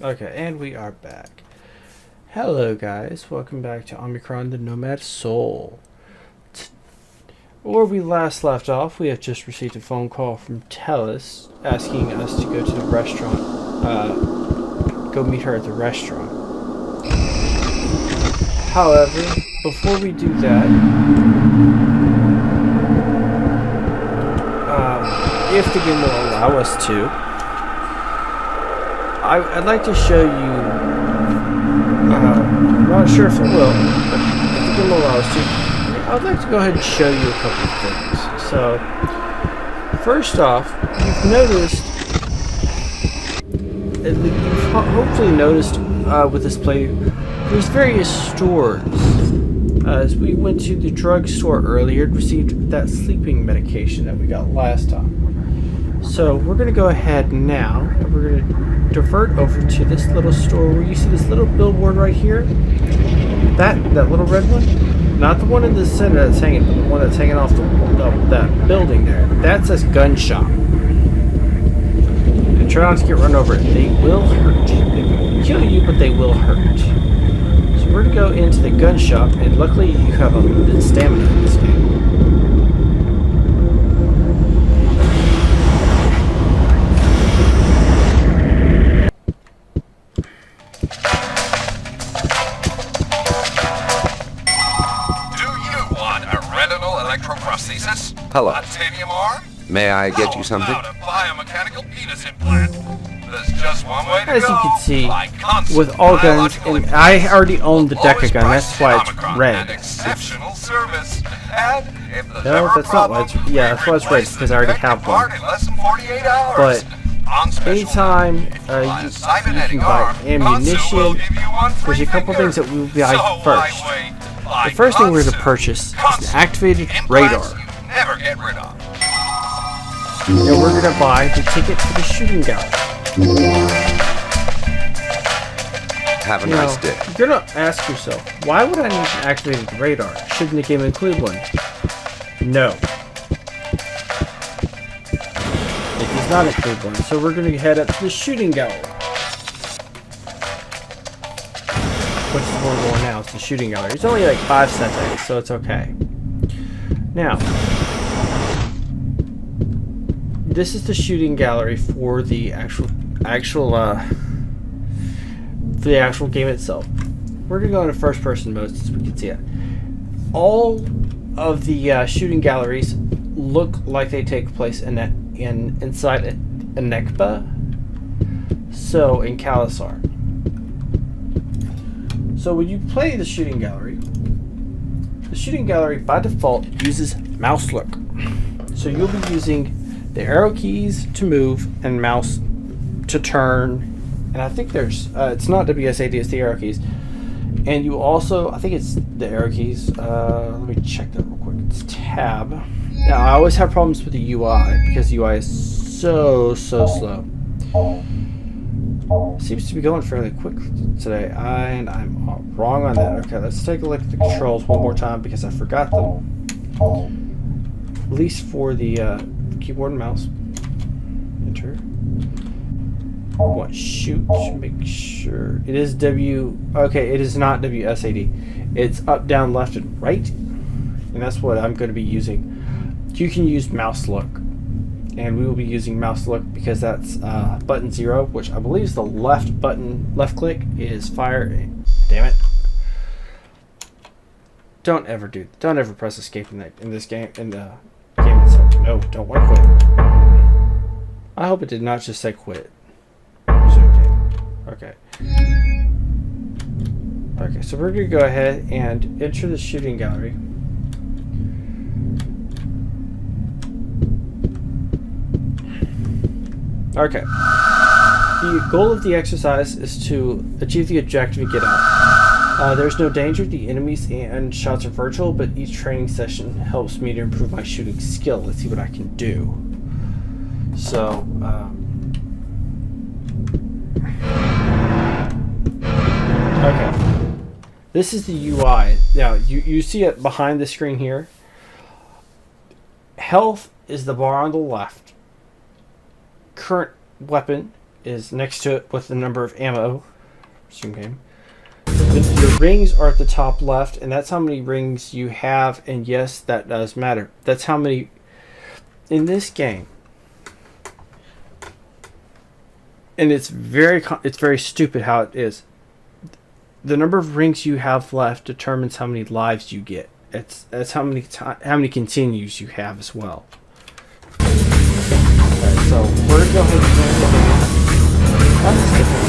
Okay, and we are back. Hello, guys. Welcome back to Omikron, the Nomad Soul. Where we last left off, we have just received a phone call from Tellis asking us to go to the restaurant. Go meet her at the restaurant. However, before we do that, if the game will allow us to, I'd like to show you. I'm not sure if it will, but if the game will allow us to, I'd like to go ahead and show you a couple of things. So, first off, you've hopefully noticed with this playthrough, there's various stores. As we went to the drugstore earlier and received that sleeping medication that we got last time. So we're going to go ahead now, and we're going to divert over to this little store where you see this little billboard right here. That little red one? Not the one in the center that's hanging, but the one that's hanging off that building there. That says gun shop. And try not to get run over. They will hurt. They will kill you, but they will hurt. So we're going to go into the gun shop, and luckily you have unlimited stamina in this game. Hello. Titanium arm? May I get you something? About a biomechanical penis implant. There's just one way to As go. you can see, Like constant with all guns, biological and I already own the Lowest Deca gun, price that's why it's Omicron red. and exceptional service. And if there's No, ever a that's not why problem, it's- yeah, that's why it's red, replace because the I already defective have one. part in less than 48 hours. But On special anytime note, if you buy a you can cybernetic buy arm, Consul will ammunition, give you one free there's a couple finger. things that we will buy So first. why wait? The Like first thing we're going to Consul. purchase is an Consul. activated Implants radar. you never get rid of. And we're going to buy the ticket to the shooting gallery. Have a Now, nice day. you're going to ask yourself, why would I need an activated radar? Shouldn't the game include one? No. It does not include one, so we're going to head up to the shooting gallery. Which is where we're going now, it's the shooting gallery. It's only like 5 seconds, so it's okay. Now, this is the shooting gallery for the actual game itself. We're gonna go into first person mode so we can see it. All of the shooting galleries look like they take place inside a Nekba, so in Kalasar. So when you play the shooting gallery by default uses mouse look. So you'll be using the arrow keys to move and mouse to turn, and I think there's it's not WSAD, it's the arrow keys. And you also, I think it's the arrow keys. Let me check that real quick. It's tab. Now I always have problems with the UI because the UI is so slow. Seems to be going fairly quick today, and I'm wrong on that. Okay, let's take a look at the controls one more time because I forgot them. At least for the keyboard and mouse. Enter. What? Shoot. Make sure it is W. Okay, it is not WSAD. It's up, down, left, and right, and that's what I'm going to be using. You can use mouse look, and we will be using mouse look because that's button 0, which I believe is the left button. Left click is fire. Damn it! Don't ever press escape in this game itself. No, don't want to quit. I hope it did not just say quit. Okay. Okay, so we're going to go ahead and enter the shooting gallery. Okay. The goal of the exercise is to achieve the objective and get out. There's no danger. The enemies and shots are virtual, but each training session helps me to improve my shooting skill. Let's see what I can do. So, okay. This is the UI. Now, you see it behind the screen here. Health is the bar on the left. Current weapon is next to it with the number of ammo. Zoom game. Your rings are at the top left, and that's how many rings you have. And yes, that does matter. That's how many in this game. And it's very stupid how it is. The number of rings you have left determines how many lives you get. That's how many continues you have as well. Alright, so we're gonna go ahead and that's different.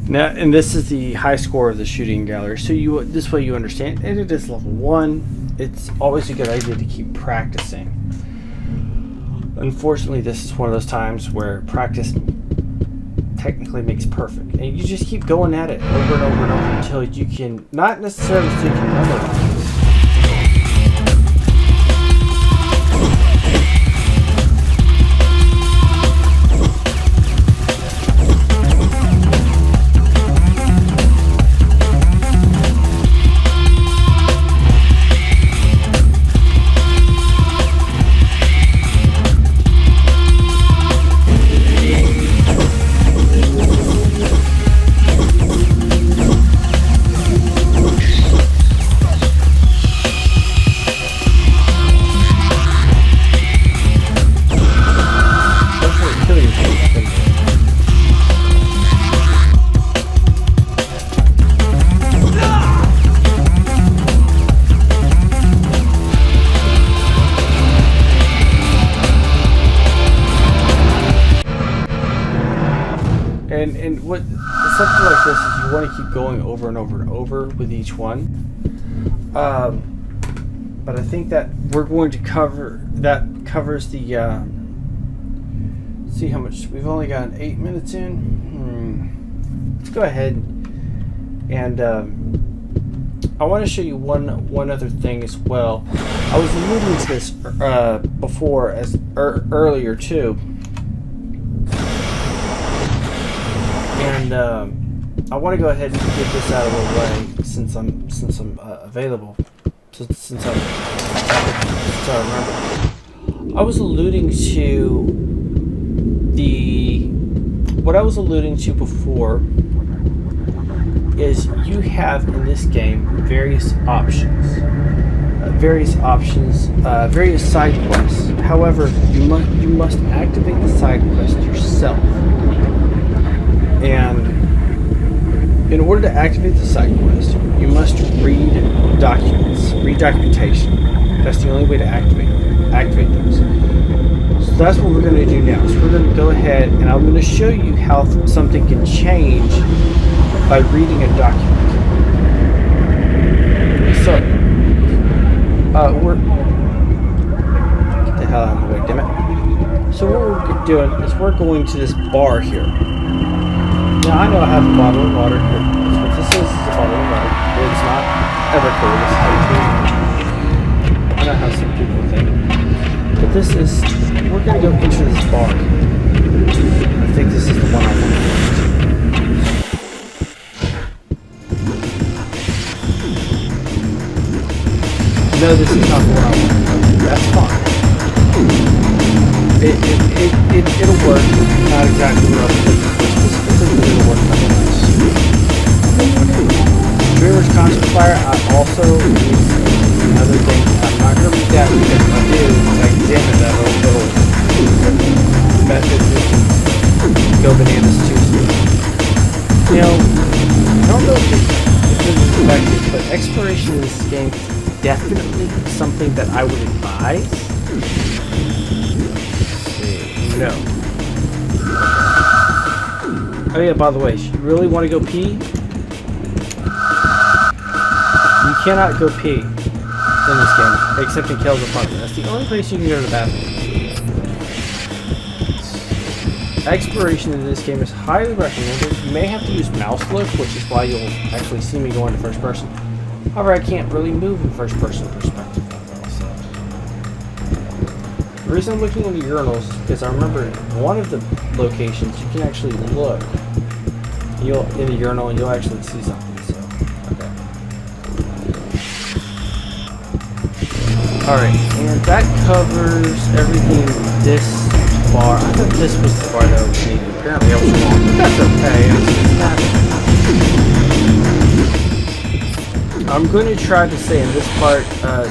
Now, and this is the high score of the shooting gallery. So this way you understand. And it is level 1. It's always a good idea to keep practicing. Unfortunately, this is one of those times where practice technically makes perfect. And you just keep going at it over and over and over until you can, not necessarily so you can memorize. And what something like this is you want to keep going over and over and over with each one. But I think that we're going to covers the see how much we've only got 8 minutes in. Let's go ahead and I want to show you one other thing as well. I was alluding to this before earlier too. And I want to go ahead and get this out of the way since I'm available. Since I remember, I was alluding to what I was alluding to before is you have in this game various options, various side quests. However, you must activate the side quest yourself. And in order to activate the side quest, you must read documents, read documentation. That's the only way to activate those. So that's what we're going to do now. So we're going to go ahead and I'm going to show you how something can change by reading a document. So, get the hell out of the way, damn it. So what we're doing is we're going to this bar here. Now I know I have a bottle of water here. That's what this is a bottle of water. It's not Everclear, it's Hydrate. I know how some people think. But this is, we're going to go into this bar. I think this is the one I want to go into. No, this is not the one I want to go into. That's fine. It'll work. Not exactly what I was looking for. It'll work nonetheless. Dreamer's Constant Fire, I also use another thing. I'm not going to read that because if I do, I examine that little method. We can go bananas too soon. You know, I don't know if it's effective, but exploration in this game is definitely something that I would advise. No. Oh yeah, by the way, you really want to go pee? You cannot go pee in this game, except in Kel's apartment. That's the only place you can go to the bathroom. Exploration in this game is highly recommended. You may have to use mouse look, which is why you'll actually see me go into first person. However, I can't really move in first person perspective that well, so. The reason I'm looking into urinals is because I remember in one of the locations you can actually look in the urinal and you'll actually see something, so okay. Alright, and that covers everything this bar. I thought this was the bar that I was needing. Apparently I was wrong, but that's okay. I'm going to try to stay in this part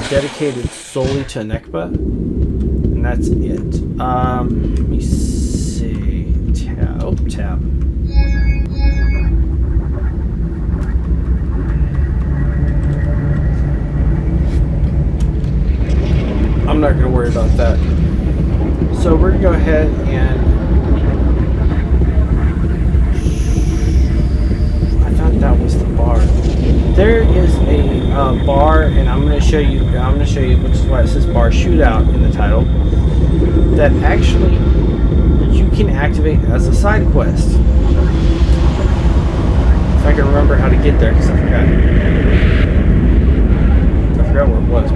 dedicated solely to Nekba. And that's it. Let me see. Tab. I'm not going to worry about that. So we're going to go ahead and I thought that was the bar. There is a bar, and I'm going to show you, which is why it says bar shootout in the title, that actually you can activate as a side quest. If I can remember how to get there, because I forgot where it was.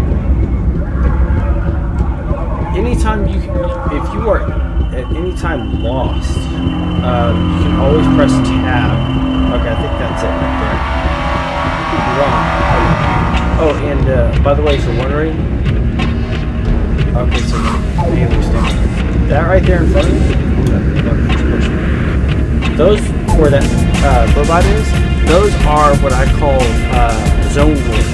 Anytime if you are at any time lost, you can always press tab. Okay, I think that's it right there. Wrong. Oh, and by the way, if you're wondering, okay, so that right there in front of you, those where that robot is, those are what I call zone doors.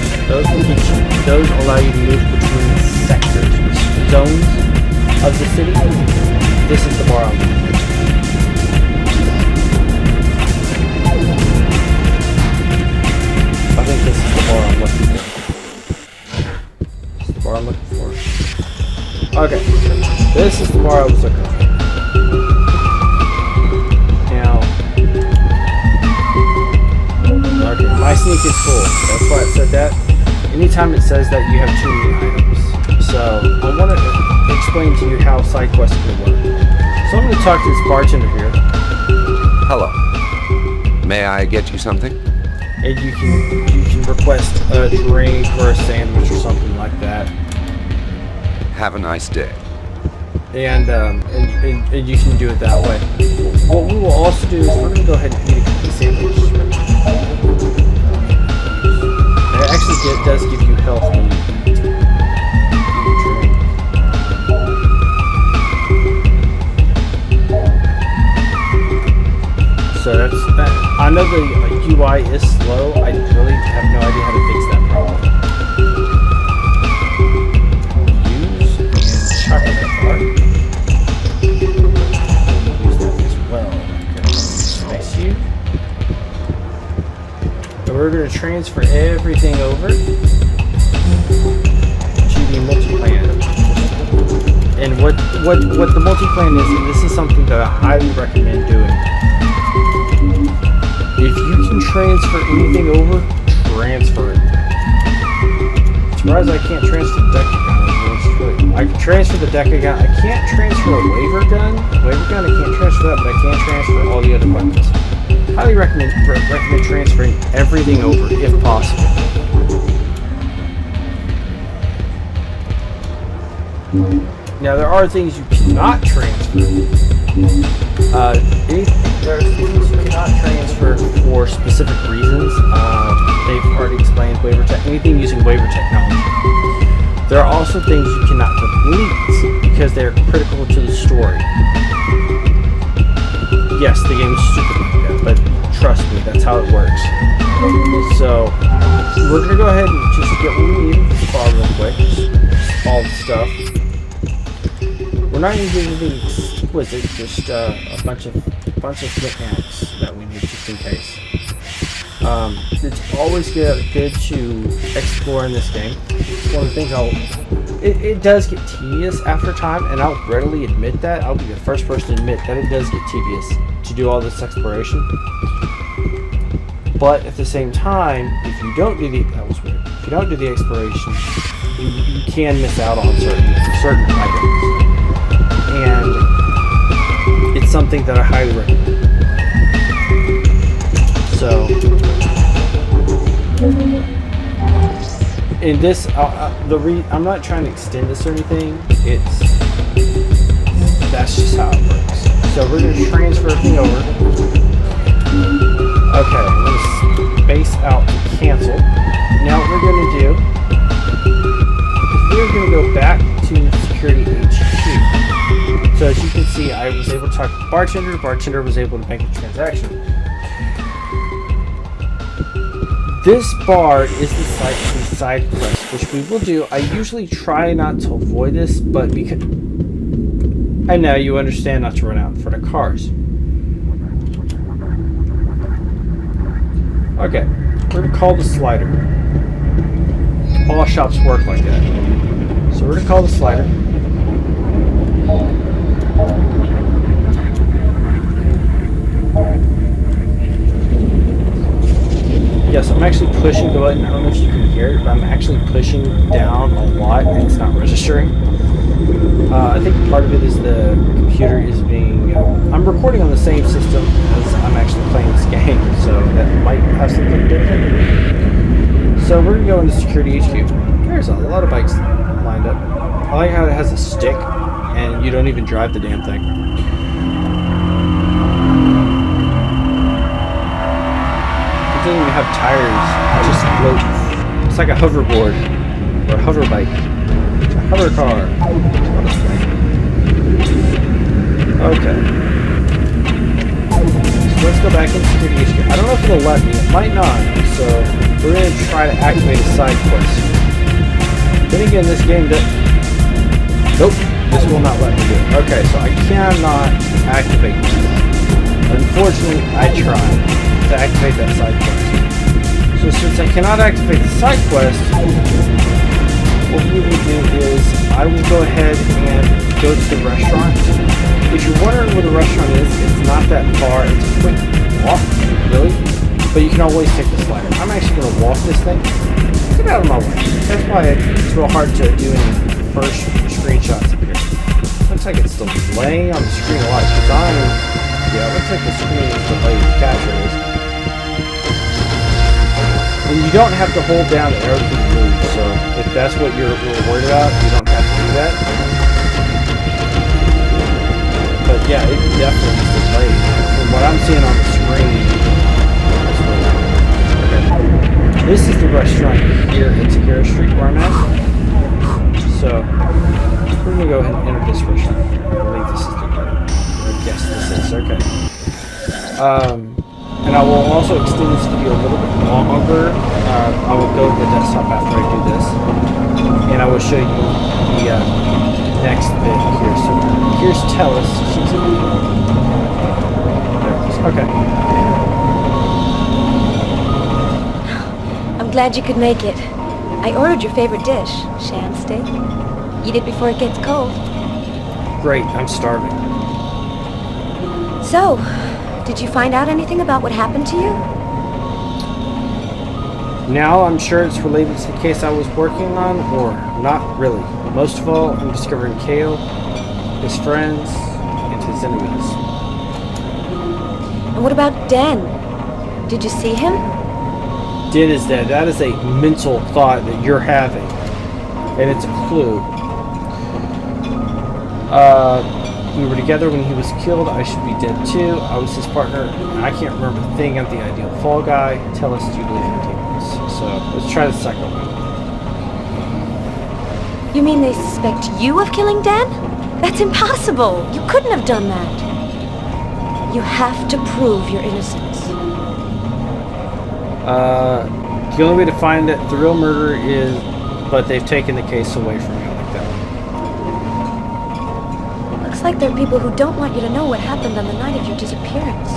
Those allow you to move between sectors, zones of the city. This is the bar I'm looking for. I think this is the bar I'm looking for. This is the bar I'm looking for. Okay, this is the bar I was looking for. Now, okay, my sneak is full. That's why it said that. Anytime it says that, you have too many items. So I want to explain to you how side quests can work. So I'm going to talk to this bartender here. Hello. May I get you something? And you can request a drink or a sandwich or something like that. Have a nice day. And you can do it that way. What we will also do is we're going to go ahead and eat a cookie sandwich. It actually does give you health when you eat. So that's that. I know the UI is slow. I really have no idea how to fix that problem. Use chocolate bar. Use that as well. Okay. Space you. And we're going to transfer everything over to the multi-plan. And what the multi-plan is, and this is something that I highly recommend doing. If you can transfer anything over, transfer it. I'm surprised I can't transfer the Decagon. I can transfer the Decagon. I can't transfer a Waver gun. Waver gun, I can't transfer that, but I can transfer all the other weapons. Highly recommend transferring everything over if possible. Now there are things you cannot transfer. There are things you cannot transfer for specific reasons. They've already explained anything using waiver technology. There are also things you cannot delete because they're critical to the story. Yes, the game is stupid like that, but trust me, that's how it works. So we're gonna go ahead and just get what we need in this bar real quick. All the stuff. We're not going to do anything exquisite. Just a bunch of knickknacks that we need just in case. It's always good to explore in this game. It's one of the things it does get tedious after time, and I'll readily admit that. I'll be the first person to admit that it does get tedious to do all this exploration. But at the same time, if you don't do the if you don't do the exploration, you can miss out on certain items, and it's something that I highly recommend. So, in this, I'm not trying to extend this or anything. That's just how it works. So we're going to transfer everything over. Okay, I'm going to space out to cancel. Now what we're going to do is we're going to go back to Security HQ. So as you can see, I was able to talk to the bartender. The bartender was able to make a transaction. This bar is the site for the side quest, which we will do. I usually try not to avoid this, but because I know you understand not to run out in front of cars. Okay, we're going to call the slider. All shops work like that. So we're going to call the slider. Yes, I'm actually pushing the button. I don't know if you can hear it, but I'm actually pushing down a lot and it's not registering. I think part of it is the computer is being... I'm recording on the same system as I'm actually playing this game, so that might have something to do with it. So we're going to go into Security HQ. There's a lot of bikes lined up. I like how it has a stick and you don't even drive the damn thing. It doesn't even have tires, it just floats. It's like a hoverboard or a hover bike. It's a hover car. Okay. So let's go back into Security HQ. I don't know if it'll let me, it might not. So we're going to try to activate a side quest. Then again, this game does... Nope, this will not let me do it. Okay, so I cannot activate this. Unfortunately, I tried to activate that side quest. So since I cannot activate the side quest, what we will do is I will go ahead and go to the restaurant. If you're wondering where the restaurant is, it's not that far. It's a quick walk, really. But you can always take the slider. I'm actually going to walk this thing. Get out of my way. That's why it's real hard to do any first screenshots up here. Looks like it's still laying on the screen a lot. Yeah, it looks like the screen is delayed capture is. And you don't have to hold down the arrow key to move, so if that's what you're worried about, you don't have to do that. But yeah, it definitely is delayed. From what I'm seeing on the screen, it's delayed. Okay. This is the restaurant here at Takara Street where I'm at. So, we're going to go ahead and enter this restaurant. I believe this is the yes, this is, okay. And I will also extend this video a little bit longer. I will go to the desktop after I do this. And I will show you the next bit here. So here's Tellis. She's in the... There it is. Okay. I'm glad you could make it. I ordered your favorite dish, sham steak. Eat it before it gets cold. Great, I'm starving. So, did you find out anything about what happened to you? Now I'm sure it's related to the case I was working on, or not really. Most of all, I'm discovering Kale, his friends, and his enemies. And what about Den? Did you see him? Den is dead. That is a mental thought that you're having. And it's a clue. We were together when he was killed. I should be dead too. I was his partner. I can't remember a thing. I'm the ideal fall guy. Tell us, do you believe in demons? So let's try the second one. You mean they suspect you of killing Den? That's impossible. You couldn't have done that. You have to prove your innocence. The only way to find it, the real murderer is, but they've taken the case away from you like that. like there are people who don't want you to know what happened on the night of your disappearance.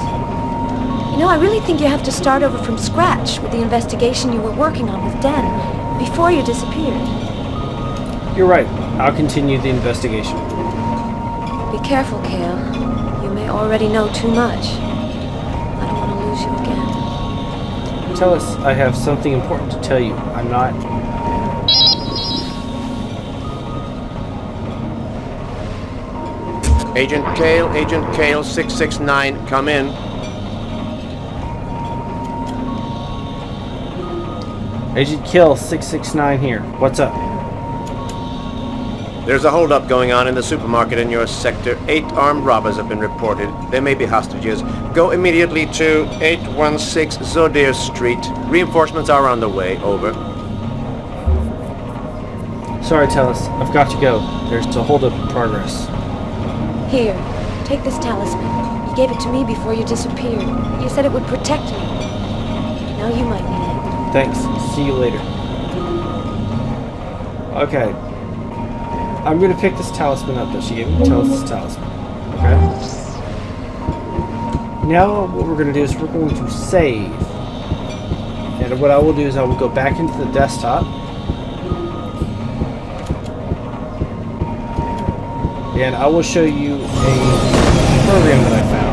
You know, I really think you have to start over from scratch with the investigation you were working on with Dan before you disappeared. You're right. I'll continue the investigation. Be careful, Kale. You may already know too much. I don't want to lose you again. Tell us, I have something important to tell you. I'm not... Agent Kale 669, come in. Agent Kill 669 here. What's up? There's a holdup going on in the supermarket in your sector. 8 armed robbers have been reported. They may be hostages. Go immediately to 816 Zodir Street. Reinforcements are on the way. Over. Sorry, Tellus. I've got to go. There's a holdup in progress. Here, take this talisman. You gave it to me before you disappeared. You said it would protect me. Now you might need it. Thanks. See you later. Okay. I'm going to pick this talisman up that she gave me. Tellus' talisman. Okay? Now what we're going to do is we're going to save. And what I will do is I will go back into the desktop. And I will show you a program that I found.